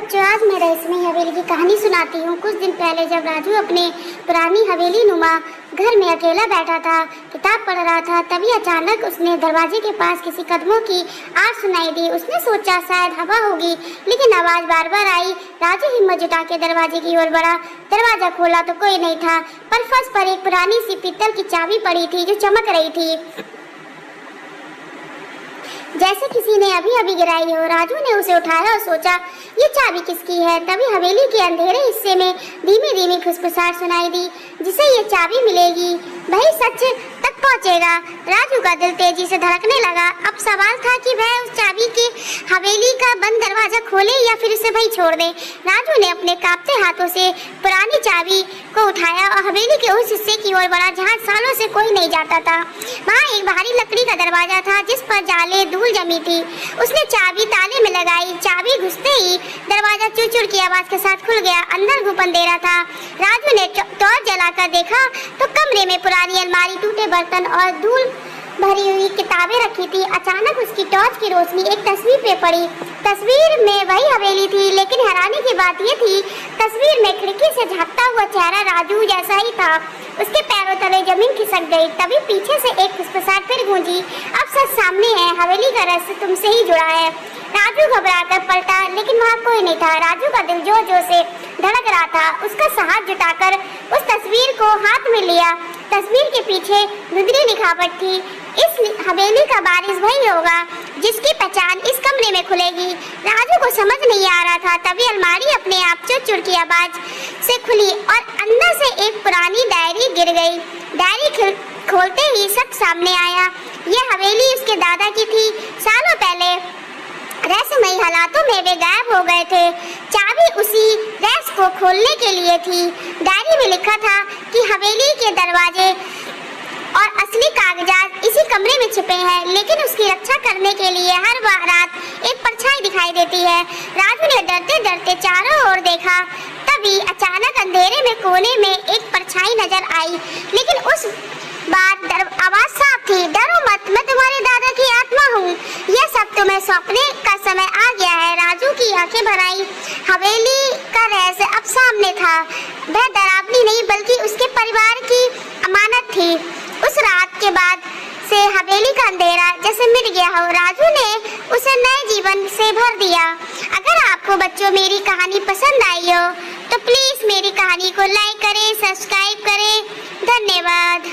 बच्चों, आज मैं रहस्यमयी हवेली की कहानी सुनाती हूँ। कुछ दिन पहले जब राजू अपने पुरानी हवेली नुमा घर में अकेला बैठा था, किताब पढ़ रहा था, तभी अचानक उसने दरवाजे के पास किसी कदमों की आवाज सुनाई दी। उसने सोचा शायद हवा होगी, लेकिन आवाज बार बार आई। राजू हिम्मत जुटा के दरवाजे की ओर बढ़ा। दरवाजा खोला तो कोई नहीं था, पर फर्श पर एक पुरानी सी पीतल की चाबी पड़ी थी जो चमक रही थी, जैसे किसी ने अभी अभी गिराई हो। राजू ने उसे उठाया और सोचा, ये चाबी किसकी है। तभी हवेली के अंधेरे हिस्से में धीमी धीमी फुसफुसाहट सुनाई दी, जिसे ये चाबी मिलेगी वही सच तक पहुंचेगा। राजू का दिल तेजी से धड़कने लगा। अब सवाल था कि वह उस चाबी के हवेली का बंद दरवाजा खोले या फिर उसे वही छोड़ दे। राजू ने अपने कांपते हाथों से पुरानी चाबी को उठाया और हवेली के उस हिस्से की ओर बढ़ा जहाँ सालों से कोई नहीं जाता था। वहाँ एक भारी लकड़ी का दरवाजा था जिस पर जाले धूल जमी थी। उसने चाबी ताले में लगाई। चाबी घुसते ही दरवाजा चुरचुर की आवाज के साथ खुल गया। अंदर घुप अंधेरा था। राजू ने टॉर्च जलाकर देखा तो कमरे में पुरानी अलमारी, टूटे बर्तन और धूल भरी हुई किताबें रखी थी। अचानक उसकी टॉर्च की रोशनी एक तस्वीर पे पड़ी। तस्वीर में वही हवेली थी, लेकिन हैरानी की बात यह थी, तस्वीर में खिड़की से झांकता हुआ चेहरा राजू जैसा ही था। उसके पैरों तले जमीन खिसक गई। तभी पीछे से एक फुसफुसाहट फिर गूंजी, अब सच सामने है, हवेली का रहस्य तुमसे ही जुड़ा है। राजू घबराकर पलटा, लेकिन वहाँ कोई नहीं था। राजू का दिल जोर जोर से धड़क रहा था। उसका हाथ जुटाकर उस तस्वीर को हाथ में लिया। तस्वीर के पीछे धुंधली लिखावट थी, इस हवेली का वारिस वही होगा जिसकी पहचान इस कमरे में खुलेगी। राजू को समझ नहीं आ रहा था। तभी अलमारी अपने आप चुर-चुर की आवाज से खुली और अंदर से एक पुरानी डायरी गिर गई। डायरी खोलते ही सब सामने आया। यह हवेली उसके दादा की थी। सालों पहले रहस्यमयी हालातों में वे गायब हो गए थे। चाबी उसी रहस्य को खोलने के लिए थी। डायरी में लिखा था कि हवेली के दरवाजे और असली कागजात इसी कमरे में छिपे हैं, लेकिन उसकी रक्षा करने के लिए हर रात एक परछाई दिखाई देती है। राजू ने डरते डरते चारों ओर देखा। तभी अचानक अंधेरे में कोने में एक परछाई नजर आई, लेकिन उस बार आवाज साफ थी, डरो मत, मैं तुम्हारे दादा की आत्मा हूँ। यह सब तुम्हें सौंपने का समय आ गया है। राजू की आंखें भर आई। हवेली का रहस्य अब सामने था। वह डरावनी नहीं बल्कि उसके परिवार की अमानत थी। उस रात के बाद से हवेली का अंधेरा जैसे मिट गया हो। राजू ने उसे नए जीवन से भर दिया। अगर आपको बच्चों मेरी कहानी पसंद आई हो तो प्लीज मेरी कहानी को लाइक करें, सब्सक्राइब करें। धन्यवाद।